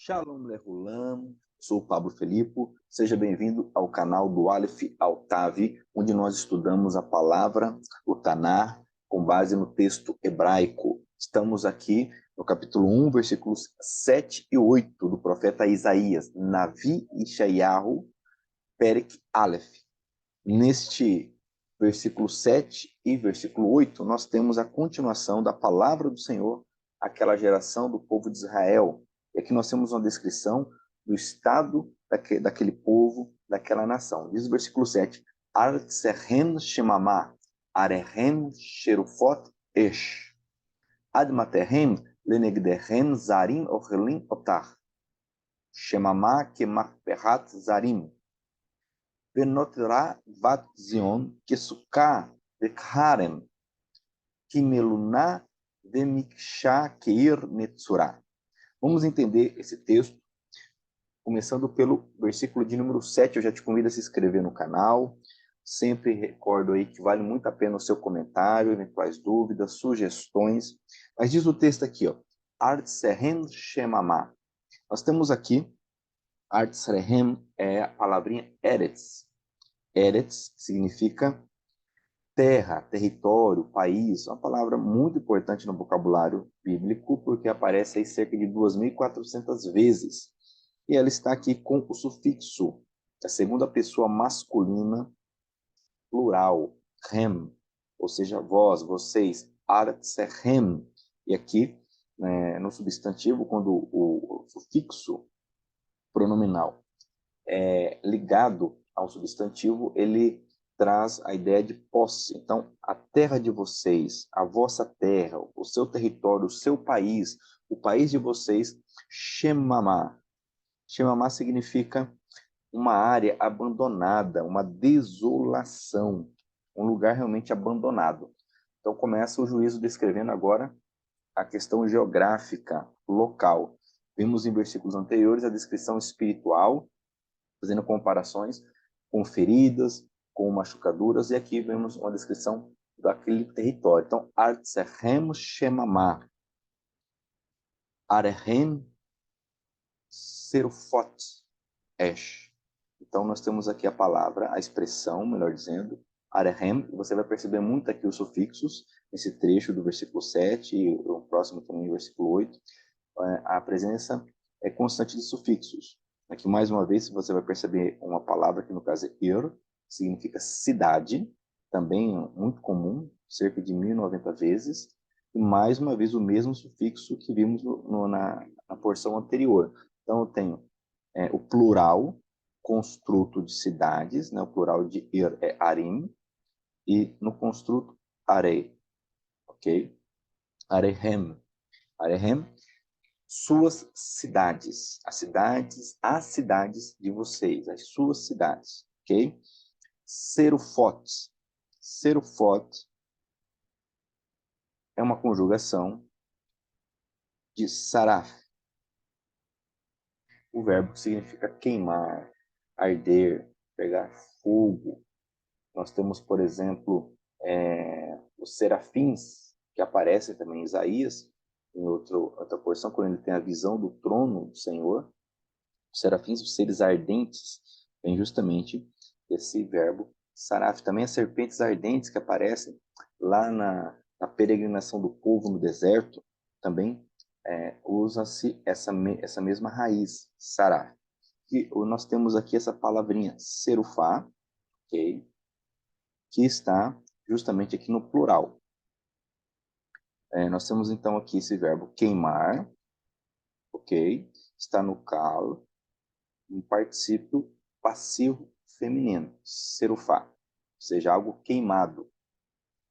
Shalom Lehulam, sou o Pablo Felipe, seja bem-vindo ao canal do Aleph ao Tavi, onde nós estudamos a palavra, o Tanar, com base no texto hebraico. Estamos aqui no capítulo 1, versículos 7 e 8 do profeta Isaías, Navi Ishayahu, Perek Aleph. Neste versículo 7 e versículo 8, nós temos a continuação da palavra do Senhor àquela geração do povo de Israel. E aqui nós temos uma descrição do estado daquele povo, daquela nação. Diz o versículo 7, Artserhen Shemamah, Arehem Sherufot Esh, Admaterhem Lenegderhem Zarim Ochelim Otar, Shemamah Kemakperat Zarim, Venotra vat Zion, Kesuká Vekharem, Kimeluna Vemiksha Keir Netzurah. Vamos entender esse texto, começando pelo versículo de número 7. Eu já te convido a se inscrever no canal. Sempre recordo aí que vale muito a pena o seu comentário, eventuais dúvidas, sugestões. Mas diz o texto aqui, ó, Artserhem Shemamah. Nós temos aqui, Artserhem é a palavrinha Eretz. Eretz significa terra, território, país, uma palavra muito importante no vocabulário bíblico, porque aparece aí cerca de 2.400 vezes. E ela está aqui com o sufixo, a segunda pessoa masculina, plural, rem, ou seja, vós, vocês, artserem. E aqui, no substantivo, quando o sufixo pronominal é ligado ao substantivo, ele traz a ideia de posse. Então, a terra de vocês, a vossa terra, o seu território, o seu país, o país de vocês, Shemamá. Shemamá significa uma área abandonada, uma desolação, um lugar realmente abandonado. Então, começa o juízo descrevendo agora a questão geográfica, local. Vimos em versículos anteriores a descrição espiritual, fazendo comparações com feridas, com machucaduras, e aqui vemos uma descrição daquele território. Então, Artserhem Shemamah, Arehem Serufot Esh. Então, nós temos aqui a palavra, a expressão, melhor dizendo, Arehem. Você vai perceber muito aqui os sufixos, nesse trecho do versículo 7, e o próximo também, versículo 8. A presença é constante de sufixos. Aqui, mais uma vez, você vai perceber uma palavra que, no caso, é Ir, significa cidade, também muito comum, cerca de 1.090 vezes, e mais uma vez o mesmo sufixo que vimos na porção anterior. Então, eu tenho o plural, construto de cidades, né? O plural de Ir é Arim, e no construto, Arei, ok? Arehem. Arehem, suas cidades, as cidades de vocês, as suas cidades, ok? Serufot. Serufot é uma conjugação de saraf. O verbo que significa queimar, arder, pegar fogo. Nós temos, por exemplo, os serafins, que aparecem também em Isaías, em outra porção, quando ele tem a visão do trono do Senhor. Os serafins, os seres ardentes, vem justamente desse verbo saraf. Também as serpentes ardentes que aparecem lá na peregrinação do povo no deserto, também usa-se essa mesma raiz, saraf. E nós temos aqui essa palavrinha serufá, okay, que está justamente aqui no plural. Nós temos então aqui esse verbo queimar, ok? Está no kal, um particípio passivo feminino, serufá, ou seja, algo queimado.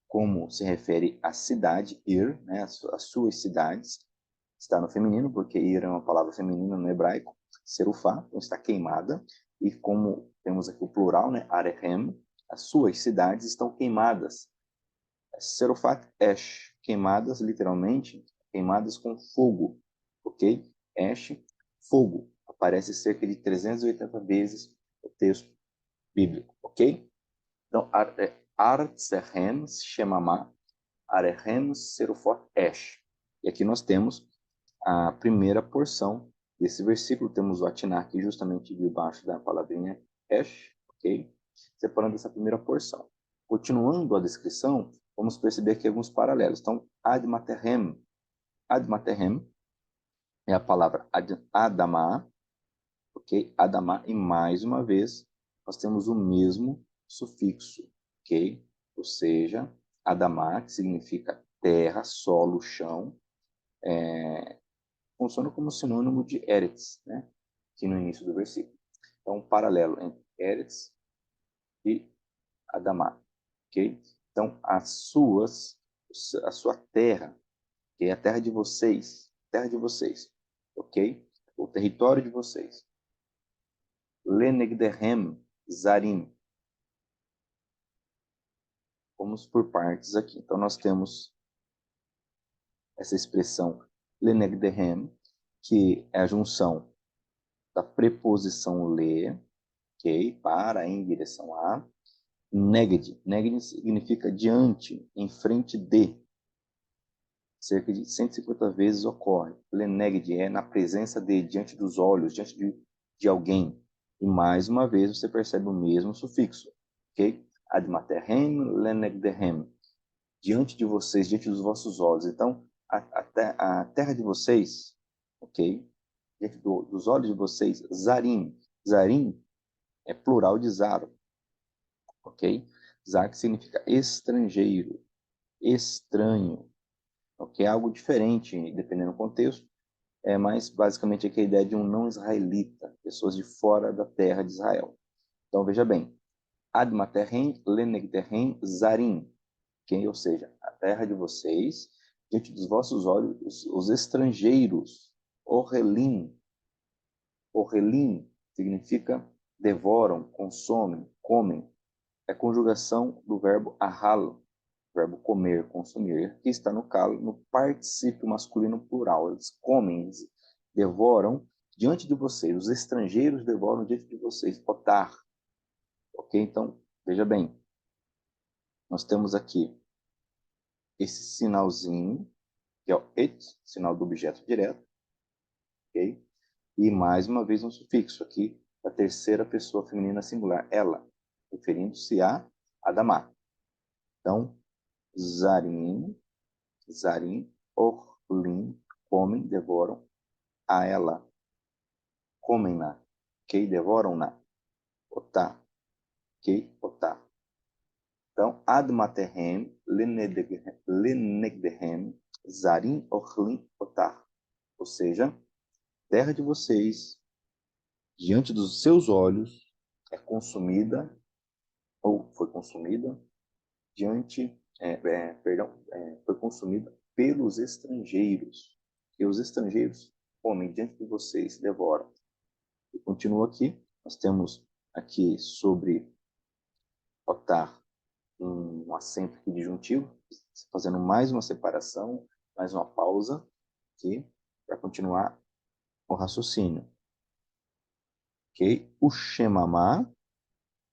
Como se refere à cidade, ir, né, as suas cidades, está no feminino, porque ir é uma palavra feminina no hebraico, serufá, então está queimada, e como temos aqui o plural, né, arehem, as suas cidades estão queimadas. Serufat esh, queimadas, literalmente, queimadas com fogo, ok? Esh, fogo, aparece cerca de 380 vezes no texto bíblico, ok? Então, Artserhem Shemamah, Arehem Serufot Esh. E aqui nós temos a primeira porção desse versículo, temos o atinar aqui justamente debaixo da palavrinha esh, ok? Separando essa primeira porção. Continuando a descrição, vamos perceber aqui alguns paralelos. Então, ad materem é a palavra adamá, ok? Adamá, e mais uma vez, nós temos o mesmo sufixo, ok? Ou seja, adamá, que significa terra, solo, chão, funciona como sinônimo de eretz, né? Aqui no início do versículo. Então, um paralelo entre eretz e adamá, ok? Então, a sua terra, que é a terra de vocês, ok? O território de vocês. Lenegdehem zarim. Vamos por partes aqui. Então, nós temos essa expressão lenegdehem, que é a junção da preposição le, ok? Para, em direção a. Neged. Neged significa diante, em frente de. Cerca de 150 vezes ocorre. Leneged é na presença de, diante dos olhos, diante de alguém. E mais uma vez você percebe o mesmo sufixo. Ok? Ad materhem lenegdehem. Diante de vocês, diante dos vossos olhos. Então, a terra de vocês, ok? Diante dos olhos de vocês, zarim. Zarim é plural de zaro, ok? Zar que significa estrangeiro, estranho, ok? Algo diferente, dependendo do contexto, mas basicamente aqui a ideia de um não israelita, pessoas de fora da terra de Israel. Então veja bem, ad materhem lenegderhem zarim, ok? Ou seja, a terra de vocês, diante dos vossos olhos, os estrangeiros, orrelim. Orrelim significa devoram, consomem, comem. É a conjugação do verbo ahal, verbo comer, consumir, que está no particípio masculino plural. Eles comem, eles devoram diante de vocês. Os estrangeiros devoram diante de vocês. Otar. Ok? Então, veja bem. Nós temos aqui esse sinalzinho, que é o et, sinal do objeto direto. Ok? E mais uma vez um sufixo aqui, a terceira pessoa feminina singular, ela, referindo-se a Adamá. Então, Zarim, Zarim, Orlim, comem, devoram a ela, comem-na, ok? Devoram-na, otá, ok? Otá. Então, ad materhem, lenegdehem, zarim, orlim, otá. Ou seja, terra de vocês, diante dos seus olhos, é consumida, ou foi consumida, foi consumida pelos estrangeiros. E os estrangeiros comem diante de vocês, devoram. E continua aqui, nós temos aqui sobre otar um acento aqui disjuntivo, fazendo mais uma separação, mais uma pausa aqui, para continuar o raciocínio. Ok? O Shemamá,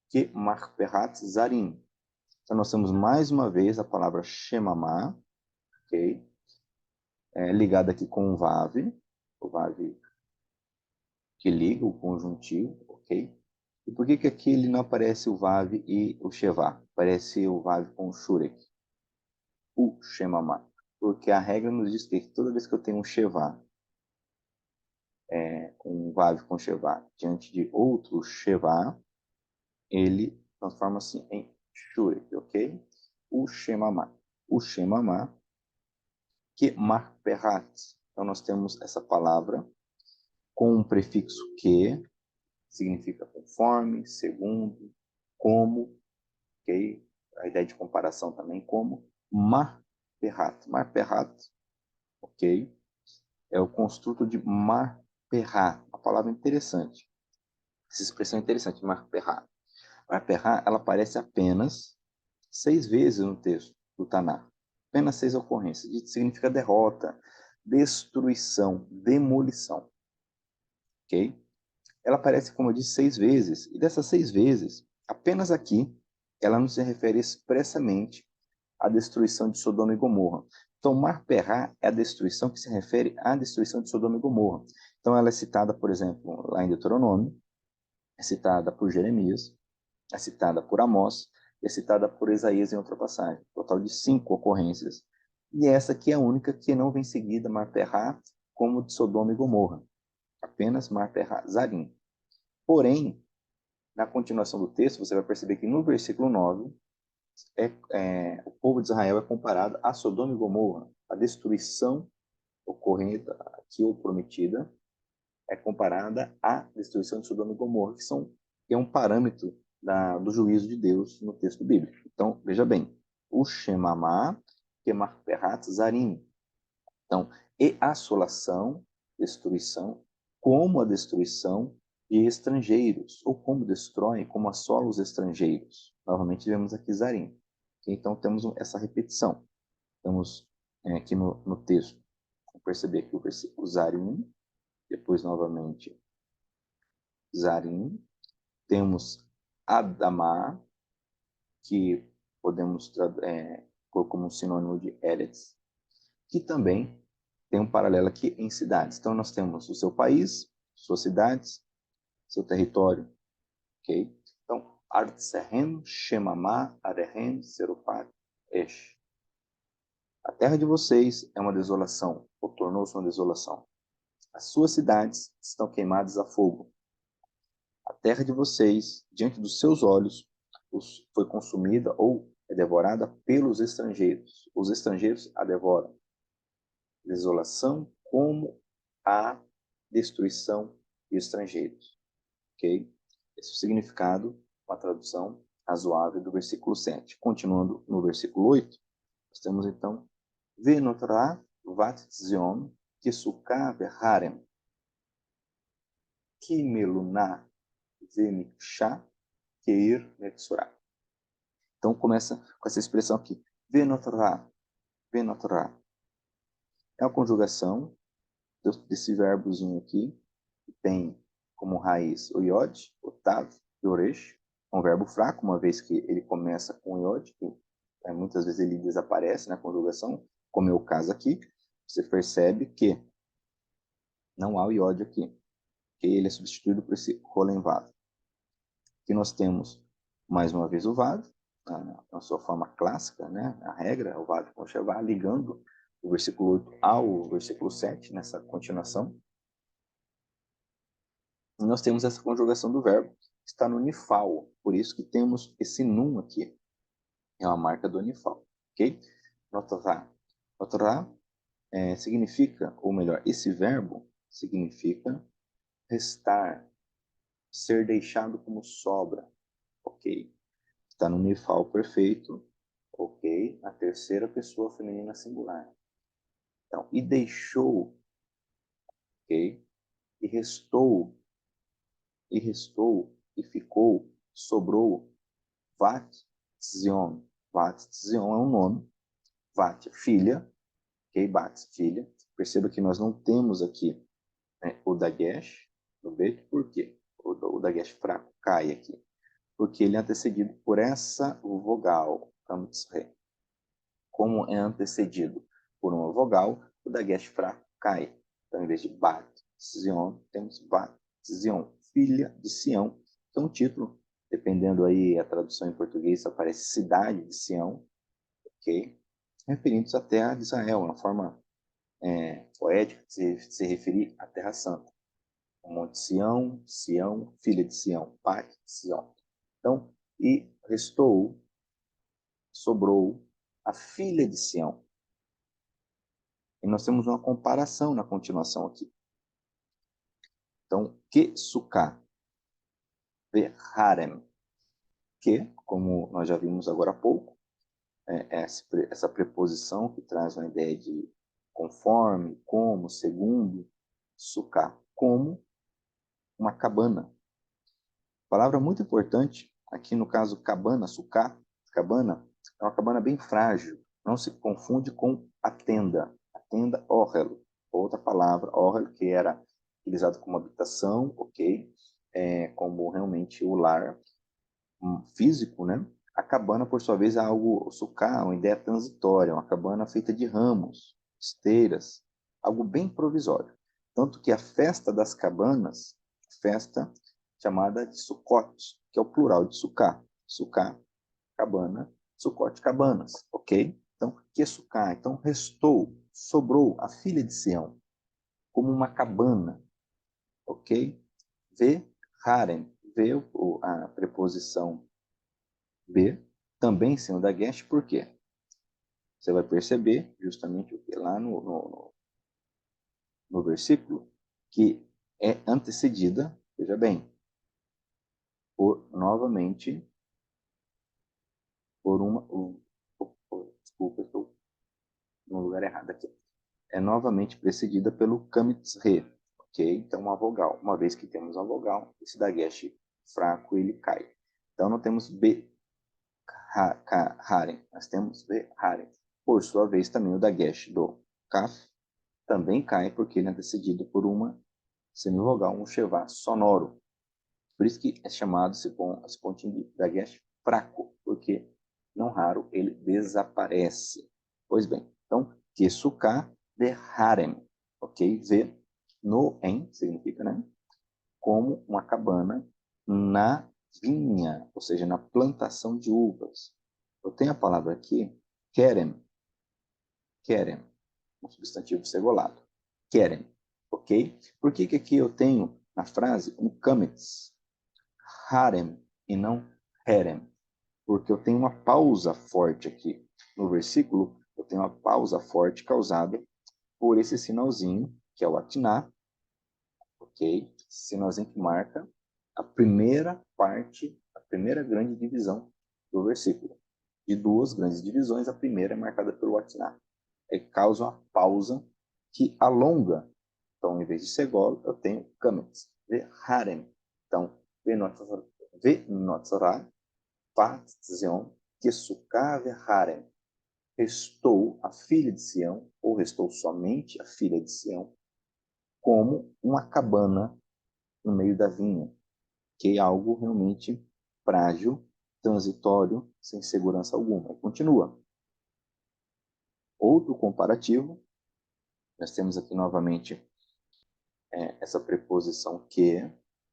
que marperat zarim. Então, nós temos mais uma vez a palavra Shemamá, ok? Ligada aqui com o vav que liga o conjuntivo, ok? E por que aqui ele não aparece o vav e o shevá? Aparece o vav com o shurek, o shemamá. Porque a regra nos diz que toda vez que eu tenho um shevá, um vav com shevá, diante de outro shevá, ele transforma-se em shurek, ok? O shemamá. O shemamá, que marperat. Então nós temos essa palavra com um prefixo que significa conforme, segundo, como, ok? A ideia de comparação também, como marperrat. Marperrat, ok? É o construto de marperrat, uma palavra interessante. Essa expressão é interessante, marperrat. Marperrat, ela aparece apenas 6 vezes no texto do Taná. Apenas 6 ocorrências. Isso significa derrota, destruição, demolição, ok? Ela aparece, como eu disse, 6 vezes. E dessas 6 vezes, apenas aqui, ela não se refere expressamente à destruição de Sodoma e Gomorra, Então, Mar-Perá é a destruição que se refere à destruição de Sodoma e Gomorra. Então, ela é citada, por exemplo, lá em Deuteronômio, é citada por Jeremias, é citada por Amós e é citada por Isaías em outra passagem. Total de 5 ocorrências. E essa aqui é a única que não vem seguida, Mar-Perá, como de Sodoma e Gomorra. Apenas Mar-Perá, Zarim. Porém, na continuação do texto, você vai perceber que no versículo 9, o povo de Israel é comparado a Sodoma e Gomorra. A destruição ocorrente aqui ou prometida é comparada à destruição de Sodoma e Gomorra, que é um parâmetro do juízo de Deus no texto bíblico. Então, veja bem, o Shemamá, Kemarperat Zarim. Então, e assolação, destruição, como a destruição de estrangeiros, ou como destrói, como assola os estrangeiros. Novamente, vemos aqui Zarim. Então, temos essa repetição. Temos aqui no texto, vamos perceber que o versículo Zarim, depois novamente Zarim, temos Adamá, que podemos pôr como um sinônimo de Eretz, que também tem um paralelo aqui em cidades. Então, nós temos o seu país, suas cidades, seu território, ok? Então, Artsehem, Shemamá, Arehem, Serufat, Esh. A terra de vocês é uma desolação, ou tornou-se uma desolação. As suas cidades estão queimadas a fogo. A terra de vocês, diante dos seus olhos, foi consumida ou é devorada pelos estrangeiros. Os estrangeiros a devoram. Desolação como a destruição de estrangeiros. Ok? Esse é o significado, uma tradução razoável do versículo 7. Continuando no versículo 8, nós temos então Venotra vat Zion Kesuká verharem Kimeluna Vemiksha Keir Metsurá. Então começa com essa expressão aqui, Venotra, Venotra. É a conjugação desse verbozinho aqui, que tem como raiz o iod, o tav, e o resh. É um verbo fraco, uma vez que ele começa com iod, que muitas vezes ele desaparece na conjugação, como é o caso aqui. Você percebe que não há o iod aqui, que ele é substituído por esse rolen vav. Aqui nós temos, mais uma vez, o vav, na sua forma clássica, né? A regra, o vav com shevá, ligando o versículo 8 ao versículo 7, nessa continuação. E nós temos essa conjugação do verbo, que está no nifal, por isso que temos esse num aqui. É uma marca do nifal, ok? Notorá. Notorá significa, ou melhor, esse verbo significa restar, ser deixado como sobra, ok? Está no nifal perfeito, ok? Na terceira pessoa feminina singular. Então, e deixou, ok? E restou, e ficou, sobrou, Vat Zion. Vat Zion é um nome. Vat, filha. Ok, Bat, filha. Perceba que nós não temos aqui o Dagesh no Bet. Por quê? O Dagesh fraco cai aqui. Porque ele é antecedido por essa vogal. Como é antecedido por uma vogal, o Dagesh fraco cai. Então, em vez de Bat Zion, temos Vat Zion, filha de Sião. Então, o título, dependendo aí a tradução em português, aparece cidade de Sião, ok? Referindo-se à terra de Israel, uma forma poética de se referir à Terra Santa. O Monte Sião, Sião, filha de Sião, pai de Sião. Então, e restou, sobrou a filha de Sião. E nós temos uma comparação na continuação aqui. Então, que suká, harem, que, como nós já vimos agora há pouco, essa preposição que traz uma ideia de conforme, como, segundo, suká, como uma cabana. Palavra muito importante, aqui no caso cabana, suká, cabana, é uma cabana bem frágil, não se confunde com a tenda ohel, outra palavra, ohel, que era utilizado como habitação, ok, como realmente o lar físico, né, A cabana, por sua vez, é algo, o sukkah, uma ideia transitória, uma cabana feita de ramos, esteiras, algo bem provisório. Tanto que a festa das cabanas, festa chamada de Sukkot, que é o plural de sukkah. Sukkah, cabana, Sukkot, cabanas, ok? Então, que sukkah? Então, restou, sobrou a filha de Sião, como uma cabana, ok? Vê harem, vê a preposição B, também sendo da guest, por quê? Você vai perceber justamente o que lá no versículo, que é antecedida, veja bem, por novamente, por uma. Desculpa, estou no lugar errado aqui. É novamente precedida pelo kamitz-re, ok? Então, uma vogal. Uma vez que temos uma vogal, esse dagesh fraco ele cai. Então, não temos B, Haren, nós temos B, Haren. Por sua vez, também o dagesh do Kaf também cai, porque ele é antecedido por uma semivogal, um shevá sonoro. Por isso que é chamado esse pontinho de dagesh fraco, porque não raro ele desaparece. Pois bem, então, Kesuká de harem, ok? Vê no em, significa, né? Como uma cabana na vinha, ou seja, na plantação de uvas. Eu tenho a palavra aqui, kerem, kerem, um substantivo segolado. Kerem, ok? Por que que aqui eu tenho na frase um kametz, harem, e não herem? Porque eu tenho uma pausa forte aqui. No versículo, eu tenho uma pausa forte causada por esse sinalzinho, que é o atiná, ok? Esse sinalzinho que marca a primeira parte, a primeira grande divisão do versículo. De duas grandes divisões, a primeira é marcada pelo atiná. É causa uma pausa que alonga. Então, em vez de segol, eu tenho kametz, ve harem. Então, ve notzara, pat zion, kesuká ve harem. Restou a filha de Sião, ou restou somente a filha de Sião, como uma cabana no meio da vinha, que é algo realmente frágil, transitório, sem segurança alguma. Continua. Outro comparativo, nós temos aqui novamente essa preposição que.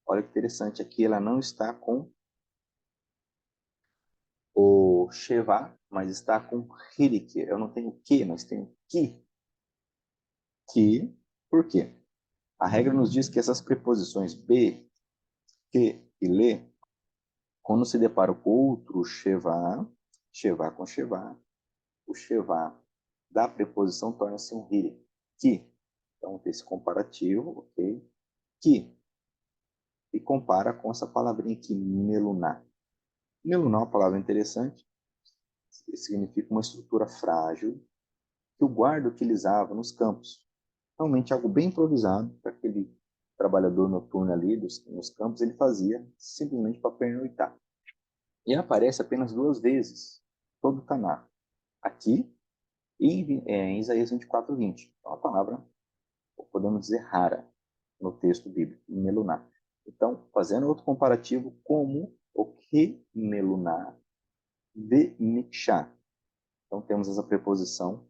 Olha que interessante, aqui ela não está com o Sheva, mas está com Hirik. Eu não tenho que, mas tenho que. Que, por quê? A regra nos diz que essas preposições be, que e le, quando se depara com outro Sheva, Sheva com Sheva, o Sheva da preposição torna-se um Hirik. Que. Então, tem esse comparativo, ok? Que. E compara com essa palavrinha aqui, meluná. Meluná é uma palavra interessante, significa uma estrutura frágil que o guarda utilizava nos campos. Realmente algo bem improvisado para aquele trabalhador noturno ali nos campos, ele fazia simplesmente para pernoitar. E aparece apenas duas vezes, todo o Taná. Aqui e em Isaías 24:20. É uma palavra, podemos dizer, rara no texto bíblico, meluná. Então, fazendo outro comparativo, como o que meluná de miksha. Então, temos essa preposição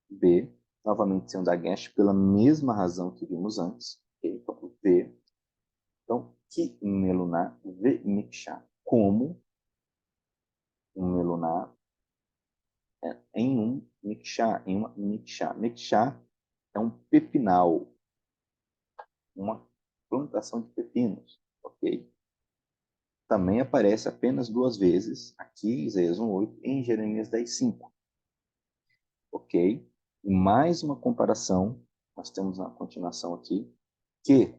B, novamente sendo dagesh, pela mesma razão que vimos antes. Okay? Então, V. Então, que meluná, V miksha. Como um meluná em um miksha, em uma miksha. Miksha é um pepinal, uma plantação de pepinos, ok? Também aparece apenas duas vezes, aqui em Isaías 1:8, em Jeremias 10:5, ok? E mais uma comparação, nós temos na continuação aqui, que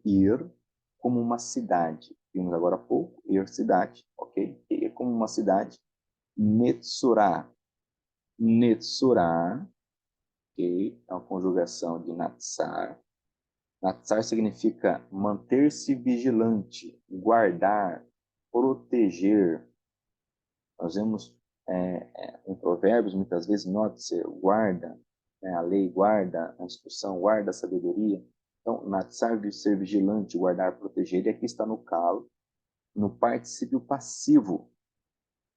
ir como uma cidade. Vimos agora há pouco, ir cidade, ok? Ir como uma cidade, Netsurá. Netsurá, ok? É uma conjugação de natsar. Natsar significa manter-se vigilante, guardar, proteger. Nós vemos em Provérbios, muitas vezes, note-se, guarda, né, a lei guarda, a instrução guarda a sabedoria. Então, natsar de ser vigilante, guardar, proteger, e aqui está no calo, no particípio passivo.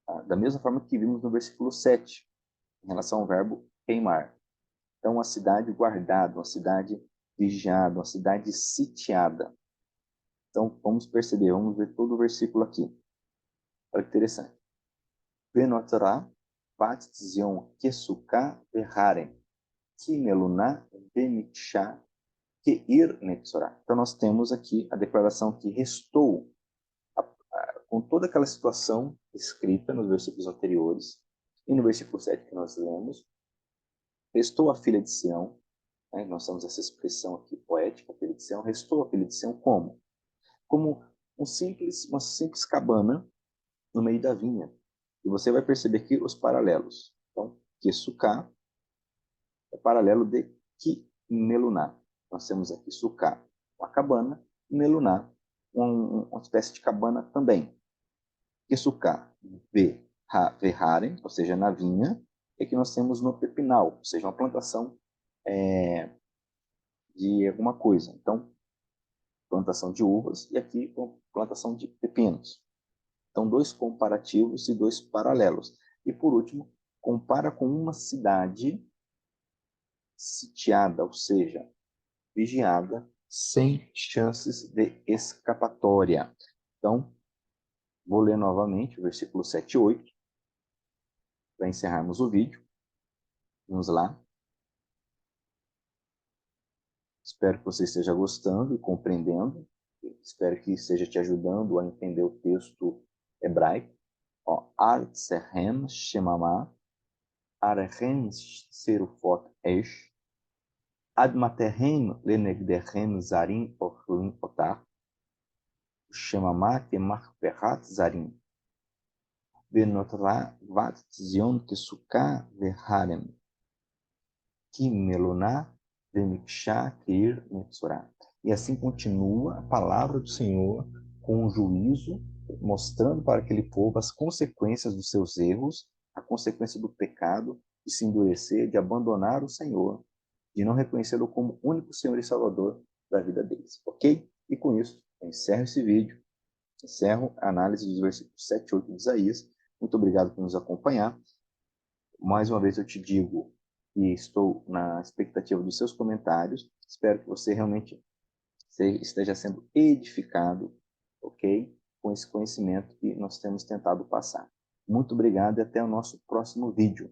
Tá? Da mesma forma que vimos no versículo 7, em relação ao verbo queimar. Então, uma cidade guardada, uma cidade vigiada, uma cidade sitiada. Então, vamos perceber, vamos ver todo o versículo aqui. Olha que interessante. Benotará, bat zion kesuká verharem, ki meluná bemiksha keir netzorá. Então, nós temos aqui a declaração que restou, com toda aquela situação escrita nos versículos anteriores, e no versículo 7 que nós lemos, restou a filha de Sião, né? Nós temos essa expressão aqui poética, filha de Sião, restou a filha de Sião como? Como uma simples cabana no meio da vinha. E você vai perceber aqui os paralelos. Então, Kesuká é paralelo de Kimeluná. Nós temos aqui Suká, uma cabana, e Meluná, uma espécie de cabana também. Kesuká, Verharen, ou seja, na vinha, é que nós temos no pepinal, ou seja, uma plantação de alguma coisa. Então, plantação de uvas e aqui plantação de pepinos. Então, dois comparativos e dois paralelos. E, por último, compara com uma cidade sitiada, ou seja, vigiada, sem chances de escapatória. Então, vou ler novamente o versículo 7 e 8, para encerrarmos o vídeo. Vamos lá. Espero que você esteja gostando e compreendendo. Espero que esteja te ajudando a entender o texto hebraico. Artserhem Shemamah, Arechem Serufot Esh, Admaterhem Lenegderhem Zarim Ochlim Otar, Shemamah Kemachperat Zarim, Benotra Vat Zion Kesuká Verharem, Kimeluná Vemiksha Keir Netzorá. E assim continua a palavra do Senhor com o juízo, mostrando para aquele povo as consequências dos seus erros, a consequência do pecado, de se endurecer, de abandonar o Senhor, de não reconhecê-lo como único Senhor e Salvador da vida deles. Ok? E com isso, eu encerro esse vídeo, encerro a análise dos versículos 7 e 8 de Isaías. Muito obrigado por nos acompanhar. Mais uma vez eu te digo que estou na expectativa dos seus comentários. Espero que você realmente esteja sendo edificado, ok? Com esse conhecimento que nós temos tentado passar. Muito obrigado e até o nosso próximo vídeo.